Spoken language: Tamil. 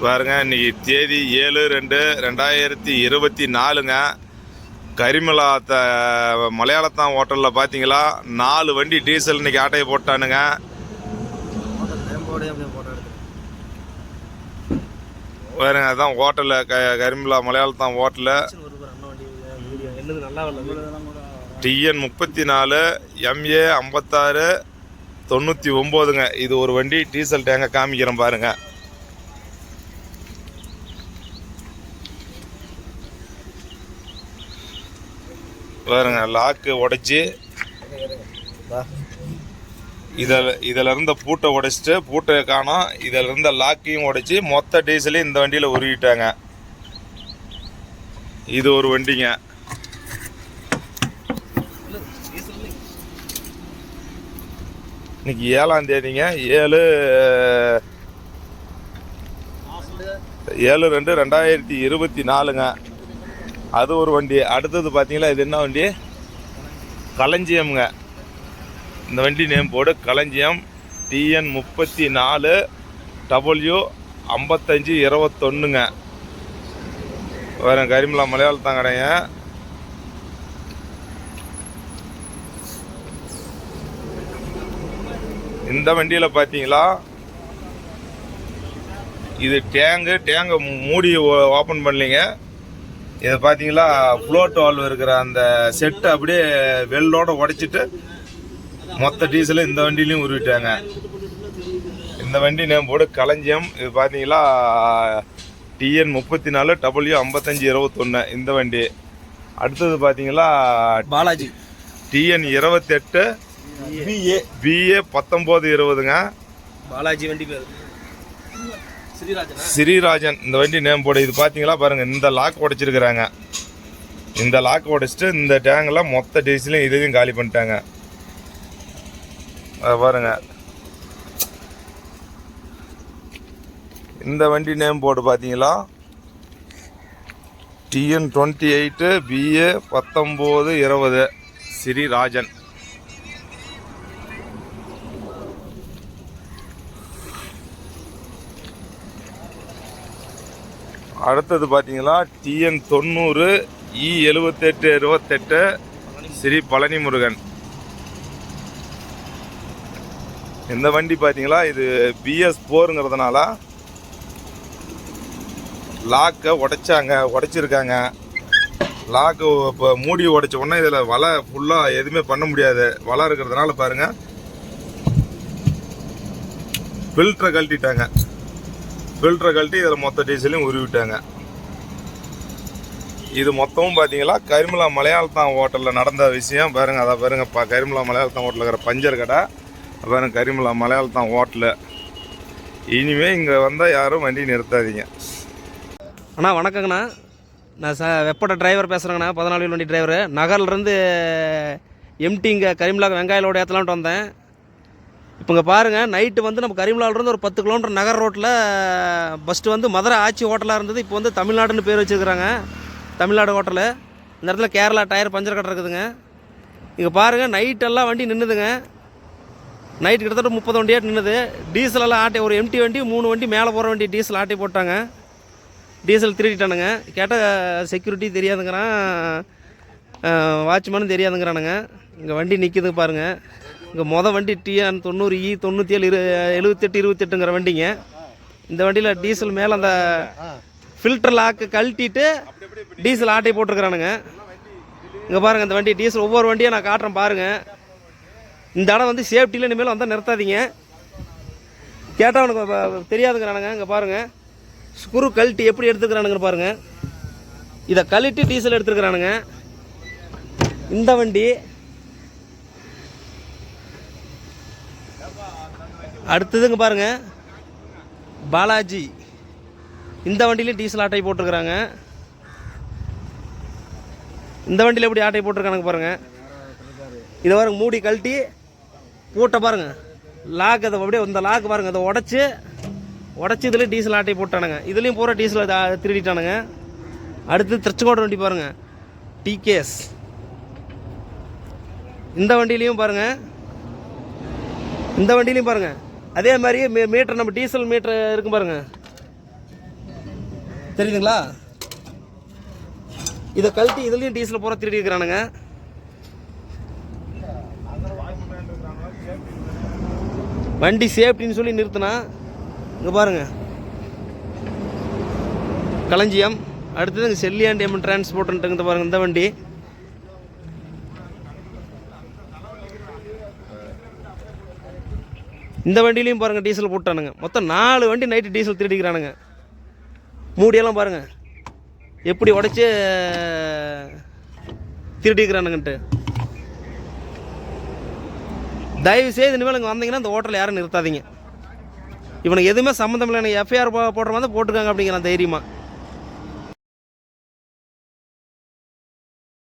பாருங்க, இன்னைக்கு தேதி 7/2/2024ங்க. கரிமலாத்த மலையாளத்தான் ஹோட்டலில் பார்த்தீங்களா 4 வண்டி டீசல் இன்னைக்கு ஆட்டையை போட்டானுங்க. பாருங்க, அதான் ஹோட்டலில் கரிமலா மலையாளத்தான் ஹோட்டலில் TN 34 MA 56 99ங்க. இது ஒரு வண்டி டீசல் டேங்க காமிக்கிறேன் பாருங்க. பாருங்க, லாக்கு உடைச்சி இதில் இருந்த பூட்டை உடைச்சிட்டு பூட்டை காணோம், இதில் இருந்த லாக்கையும் உடைச்சி மொத்த டீசலையும் இந்த வண்டியில் உருவிட்டாங்க. இது ஒரு வண்டிங்க. இன்னைக்கு 7ஆம் தேதிங்க. 7/2/2024ங்க. அது ஒரு வண்டி. அடுத்தது பார்த்தீங்களா, இது என்ன வண்டி? களஞ்சியம்ங்க. இந்த வண்டி நேம் போர்டு களஞ்சியம் TN 34 W 5521ங்க. வேற கரிமலா மலையாளத்தான் கடைங்க. இந்த வண்டியில் பார்த்தீங்களா, இது டேங்கு மூடி ஓப்பன் பண்ணலிங்க. இதை பார்த்தீங்களா, ஃப்ளோட் வால்வ் இருக்கிற அந்த செட்டு அப்படியே வெள்ளோட உடைச்சிட்டு மொத்த டீசலும் இந்த வண்டியிலையும் உருவிட்டாங்க. இந்த வண்டி நேம் போர்டு களஞ்சியம். இது பார்த்தீங்களா TN 34 W 5521 இந்த வண்டி. அடுத்தது பார்த்தீங்களா பாலாஜி TN 28 BA 1920ங்க. பாலாஜி வண்டி பேர் ஸ்ரீராஜன். இந்த வண்டி நேம் போர்டு. இது பார்த்தீங்களா பாருங்க, இந்த லாக் உடைச்சிருக்கிறாங்க. இந்த லாக் உடைச்சிட்டு இந்த டேங்கில் மொத்த டீசலையும் இதையும் காலி பண்ணிட்டாங்க. பாருங்க, இந்த வண்டி நேம் போர்டு பார்த்தீங்களா TN 28 BA 1920 ஸ்ரீராஜன். அடுத்தது பார்த்தீங்களா TN 90 E 7828 ஸ்ரீ பழனி முருகன். இந்த வண்டி பார்த்தீங்களா, இது BS 4ங்கிறதுனால லாக்கை உடைச்சிருக்காங்க. லாக்கு இப்போ மூடி உடைச்ச உடனே இதில் வலை ஃபுல்லாக எதுவுமே பண்ண முடியாது. வலை இருக்கிறதுனால பாருங்கள், ஃபில்டரை கழட்டிட்டாங்க. ஃபில்டரை கழட்டி இதில் மொத்த டீசலையும் உருவிட்டாங்க. இது மொத்தமும் பார்த்தீங்களா கரிமலா மலையாளத்தான் ஹோட்டலில் நடந்த விஷயம். பாருங்கள், அதை பாருங்கள், கரிமலா மலையாளத்தான் ஹோட்டலில் இருக்கிற பஞ்சர் கடை பாருங்க. கரிமலா மலையாளத்தான் ஹோட்டலு. இனிமேல் இங்கே வந்தால் யாரும் வண்டி நிறுத்தாதீங்க. அண்ணா வணக்கங்கண்ணா. நான் வெப்பட டிரைவர் பேசுகிறேங்கண்ணா. 14 வண்டி டிரைவரு. நகர்லேருந்து எம்டி இங்கே கரிமலா வெங்காயிலோட ஏற்றலான்ட்டு வந்தேன். இப்போ இங்கே பாருங்கள், நைட்டு வந்து நம்ம கரிமலாவிலேருந்து ஒரு 10 கிலோமீட்டர் நகர் ரோட்டில் ஃபஸ்ட்டு வந்து மதுரை ஆட்சி ஹோட்டலாக இருந்தது. இப்போ வந்து தமிழ்நாடுன்னு பேர் வச்சுருக்குறாங்க, தமிழ்நாடு ஹோட்டலு. இந்த இடத்துல கேரளா டயர் பஞ்சர் கடை இருக்குதுங்க. இங்கே பாருங்கள், நைட்டெல்லாம் வண்டி நின்றுதுங்க. நைட்டு கிட்டத்தட்ட 30 வண்டியாக நின்றுது. டீசலெல்லாம் ஆட்டை, ஒரு எம்டி வண்டி 3 வண்டி மேலே போகிற வண்டி டீசல் ஆட்டை போட்டாங்க. டீசல் திருடிட்டானுங்க. கேட்டால் செக்யூரிட்டி தெரியாதுங்கிறான், வாட்ச்மேனும் தெரியாதுங்கிறானுங்க. இங்கே வண்டி நிற்கிது பாருங்கள். இங்கே வண்டி TN 90 E 97 7828ங்கிற வண்டிங்க. இந்த வண்டியில் டீசல் மேலே அந்த ஃபில்டர் லாக்கு கழட்டிட்டு டீசல் ஆட்டை போட்டிருக்கிறானுங்க. இங்கே பாருங்கள், இந்த வண்டி டீசல் ஒவ்வொரு வண்டியை நான் காட்டுறேன் பாருங்கள். இந்த இடம் வந்து சேஃப்டியில் இனிமேல் வந்தால் நிறுத்தாதீங்க. கேட்டால் அவனுக்கு தெரியாதுங்கிறானுங்க. இங்கே பாருங்கள், ஸ்க்ரூ கழட்டி எப்படி எடுத்துக்கிறானுங்க பாருங்கள். இதை கழட்டி டீசல் எடுத்துருக்கிறானுங்க. இந்த வண்டி அடுத்ததுங்க பாருங்கள், பாலாஜி. இந்த வண்டியிலையும் டீசல் ஆட்டை போட்டிருக்கிறாங்க. இந்த வண்டியில் எப்படி ஆட்டை போட்டிருக்கானுங்க பாருங்கள். இதை பாருங்க, மூடி கழட்டி பூட்டை பாருங்கள், லாக் அதை அப்படியே இந்த லாக் பாருங்கள், அதை உடச்சி இதுலேயும் டீசல் ஆட்டை போட்டானுங்க. இதுலேயும் பூரா டீசல் திருடிட்டானுங்க. அடுத்து திருச்செங்கோடு வண்டி பாருங்கள், TKS. இந்த வண்டியிலையும் பாருங்கள், இந்த வண்டியிலையும் பாருங்கள் அதே மாதிரி மீட்டர், நம்ம டீசல் மீட்டர் இருக்கும் பாருங்கள், தெரியுதுங்களா? இதை கழட்டி இதுலேயும் டீசல் பூரா திருடி இருக்கிறானுங்க. வண்டி சேஃப்டின்னு சொல்லி நிறுத்தினா இங்கே பாருங்கள் களஞ்சியம். அடுத்தது இங்கே செல்லியாண்டியம் டிரான்ஸ்போர்ட்டுன்ட்டு பாருங்கள் இந்த வண்டி. இந்த வண்டியிலையும் பாருங்கள் டீசல் போட்டானுங்க. மொத்தம் 4 வண்டி நைட்டு டீசல் திருடிக்கிறானுங்க. மூடியெல்லாம் பாருங்கள் எப்படி உடச்சி திருடிக்கிறானுங்கன்ட்டு. தயவுசெய்து இனிமேல் இங்கே வந்தீங்கன்னா இந்த ஹோட்டலில் யாரும் நிறுத்தாதீங்க. இவனுக்கு எதுவுமே சம்மந்தம் இல்லை. எனக்கு எஃப்ஐஆர் போடுற மாதிரி போட்டிருக்காங்க அப்படிங்கிறான் தைரியமாக.